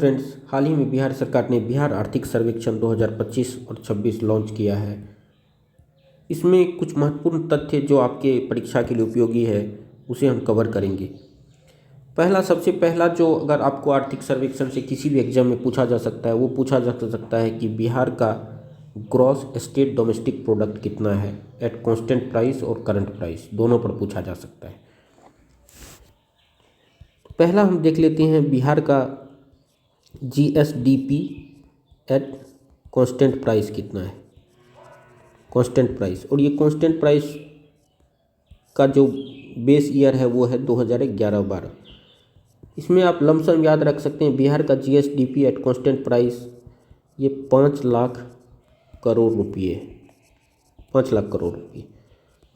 Friends, हाल ही में बिहार सरकार ने बिहार आर्थिक सर्वेक्षण 2025 और 26 लॉन्च किया है। इसमें कुछ महत्वपूर्ण तथ्य जो आपके परीक्षा के लिए उपयोगी है उसे हम कवर करेंगे। सबसे पहला जो अगर आपको आर्थिक सर्वेक्षण से किसी भी एग्जाम में पूछा जा सकता है वो पूछा जा सकता है कि बिहार का ग्रॉस स्टेट डोमेस्टिक प्रोडक्ट कितना है एट कांस्टेंट प्राइस और करंट प्राइस, दोनों पर पूछा जा सकता है। पहला हम देख लेते हैं बिहार का GSDP एट कांस्टेंट प्राइस कितना है, कांस्टेंट प्राइस। और ये कांस्टेंट प्राइस का जो बेस ईयर है वो है 2011-12। इसमें आप लमसम याद रख सकते हैं बिहार का GSDP एट कांस्टेंट प्राइस ये 5 लाख करोड़ रुपये है, 5 लाख करोड़ रुपये।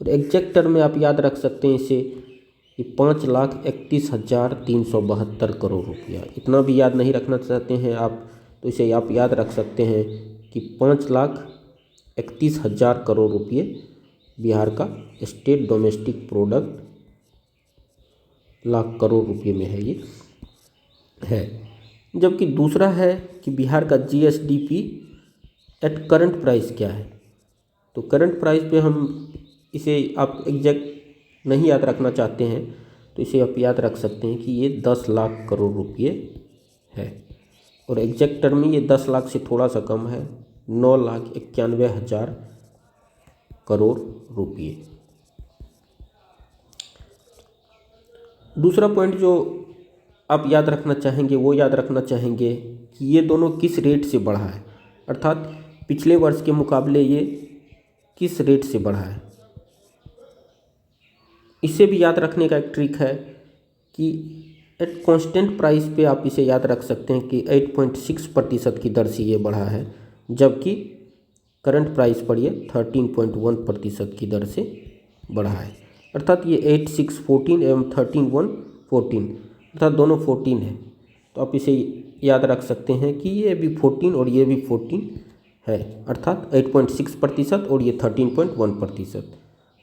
और एग्जैक्ट टर्म में आप याद रख सकते हैं इसे, ये 5,31,372 करोड़ रुपया। इतना भी याद नहीं रखना चाहते हैं आप तो इसे आप याद रख सकते हैं कि 5,31,000 करोड़ रुपये बिहार का state domestic product lakh crore रुपये में है, ये है। जबकि दूसरा है कि बिहार का GSDP एट करंट प्राइस क्या है। तो करंट प्राइस पे हम इसे आप एग्जैक्ट नहीं याद रखना चाहते हैं तो इसे आप याद रख सकते हैं कि ये 10 लाख करोड़ रुपये है। और एग्जैक्ट टर्म में ये 10 लाख से थोड़ा सा कम है, 9,91,000 करोड़ रुपये। दूसरा पॉइंट जो आप याद रखना चाहेंगे वो याद रखना चाहेंगे कि ये दोनों किस रेट से बढ़ा है, अर्थात पिछले वर्ष के मुकाबले ये किस रेट से बढ़ा है। इसे भी याद रखने का एक ट्रिक है कि एट कांस्टेंट प्राइस पे आप इसे याद रख सकते हैं कि 8.6% की दर से ये बढ़ा है, जबकि करंट प्राइस पर ये 13.1% की दर से बढ़ा है। अर्थात ये 8,614 एवं 13,114 अर्थात दोनों 14 है। तो आप इसे याद रख सकते हैं कि ये भी 14 और ये भी 14 है, अर्थात 8.6% और ये 13.1%।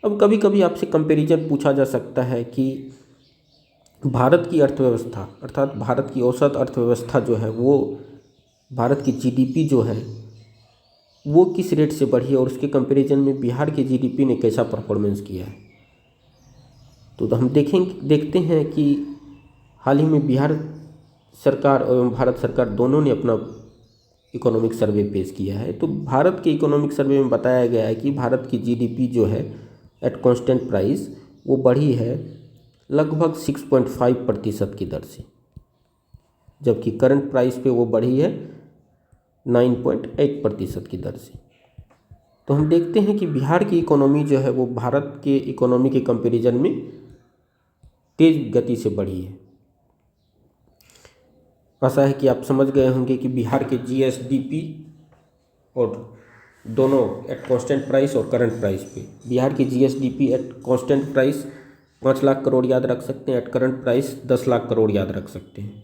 अब कभी कभी आपसे कंपैरिजन पूछा जा सकता है कि भारत की अर्थव्यवस्था अर्थात भारत की औसत अर्थव्यवस्था जो है वो भारत की GDP जो है वो किस रेट से बढ़ी है और उसके कंपैरिजन में बिहार की GDP ने कैसा परफॉर्मेंस किया है। तो हम देखते हैं कि हाल ही में बिहार सरकार एवं भारत सरकार दोनों ने अपना इकोनॉमिक सर्वे पेश किया है। तो भारत के इकोनॉमिक सर्वे में बताया गया है कि भारत की GDP जो है एट कांस्टेंट प्राइस वो बढ़ी है लगभग 6.5% की दर से, जबकि करंट प्राइस पे वो बढ़ी है 9.8% की दर से। तो हम देखते हैं कि बिहार की इकोनॉमी जो है वो भारत के इकोनॉमी के कंपैरिजन में तेज गति से बढ़ी है। आशा है कि आप समझ गए होंगे कि बिहार के GSDP और दोनों एट कांस्टेंट प्राइस और करंट प्राइस पे बिहार की GSDP at constant price 5 lakh crore याद रख सकते हैं, at current price 10 lakh crore याद रख सकते हैं।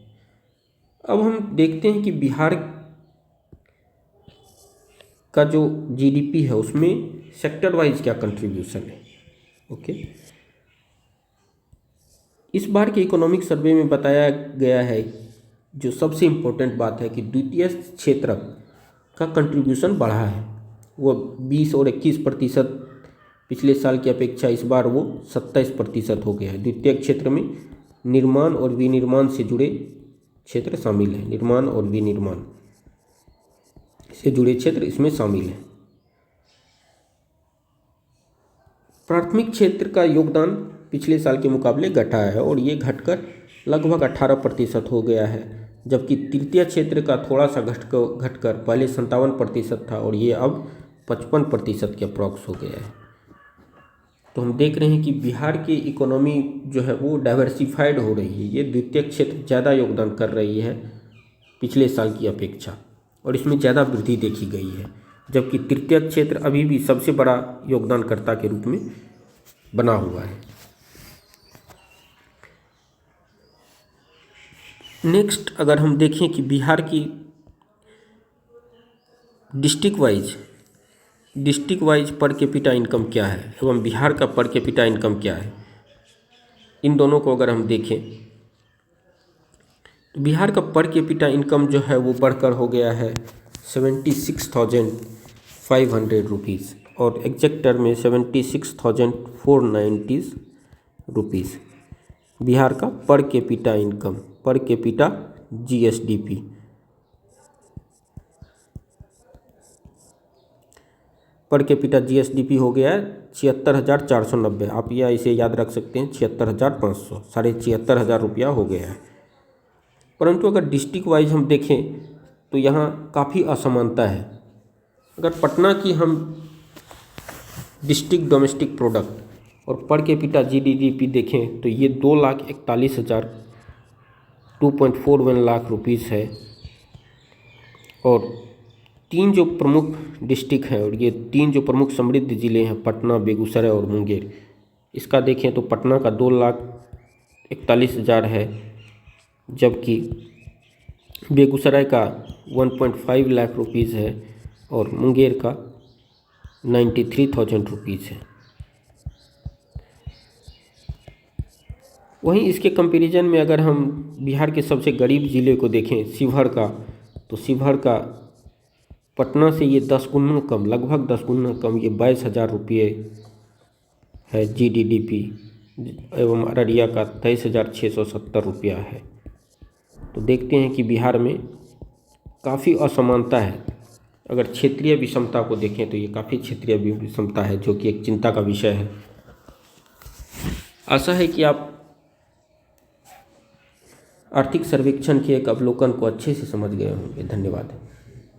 अब हम देखते हैं कि बिहार का जो GDP है उसमें सेक्टर वाइज क्या कंट्रीब्यूशन है। ओके, इस बार के इकोनॉमिक सर्वे में बताया गया है, जो सबसे इम्पोर्टेंट बात है कि द्वितीय क्षेत्र का कंट्रीब्यूशन बढ़ा है। वो 20 और 21% पिछले साल की अपेक्षा इस बार वो 27% हो गया है। द्वितीय क्षेत्र में निर्माण और विनिर्माण से जुड़े क्षेत्र शामिल हैं, निर्माण और विनिर्माण से जुड़े क्षेत्र इसमें शामिल हैं। प्राथमिक क्षेत्र का योगदान पिछले साल के मुकाबले घटा है और ये घटकर लगभग 18% हो गया है, जबकि तृतीय क्षेत्र का थोड़ा सा घटकर पहले 57% था और ये अब 55% के अप्रॉक्स हो गया है। तो हम देख रहे हैं कि बिहार की इकोनॉमी जो है वो डाइवर्सिफाइड हो रही है। ये द्वितीय क्षेत्र ज़्यादा योगदान कर रही है पिछले साल की अपेक्षा और इसमें ज़्यादा वृद्धि देखी गई है, जबकि तृतीय क्षेत्र अभी भी सबसे बड़ा योगदानकर्ता के रूप में बना हुआ है। नेक्स्ट अगर हम देखें कि बिहार की district wise per capita income क्या है एवं बिहार का पर कैपिटा इनकम क्या है, इन दोनों को अगर हम देखें बिहार का पर कैपिटा इनकम जो है वो बढ़कर हो गया है 76,500 रुपीज़ और एग्जैक्ट टर्म में 76,490 रुपीज़। बिहार का per capita income, per capita GSDP. Per capita GSDP हो गया है 76,490। आप या इसे याद रख सकते हैं 76,500, 76,500 रुपया हो गया है। परंतु अगर डिस्ट्रिक्ट वाइज हम देखें तो यहाँ काफ़ी असमानता है। अगर पटना की हम डिस्ट्रिक्ट डोमेस्टिक प्रोडक्ट और पर कैपिटा जीडीपी देखें तो ये 2,41,000 2.41 लाख रुपीज़ है। और तीन जो प्रमुख डिस्ट्रिक्ट हैं और ये तीन जो प्रमुख समृद्ध ज़िले हैं पटना, बेगूसराय और मुंगेर, इसका देखें तो पटना का 2,41,000 है, जबकि बेगूसराय का 1.5 लाख रुपीज़ है और मुंगेर का 93,000 रुपीज़ है। वहीं इसके कंपैरिजन में अगर हम बिहार के सबसे गरीब ज़िले को देखें शिवहर का, तो शिवहर का पटना से ये 10 गुना कम, लगभग 10 गुना कम, ये 22,000 रुपये है जीडीपी एवं अररिया का 23,670 रुपया है। तो देखते हैं कि बिहार में काफ़ी असमानता है। अगर क्षेत्रीय विषमता को देखें तो ये काफ़ी क्षेत्रीय विषमता है, जो कि एक चिंता का विषय है। आशा है कि आप आर्थिक सर्वेक्षण के एक अवलोकन को अच्छे से समझ गए होंगे। धन्यवाद।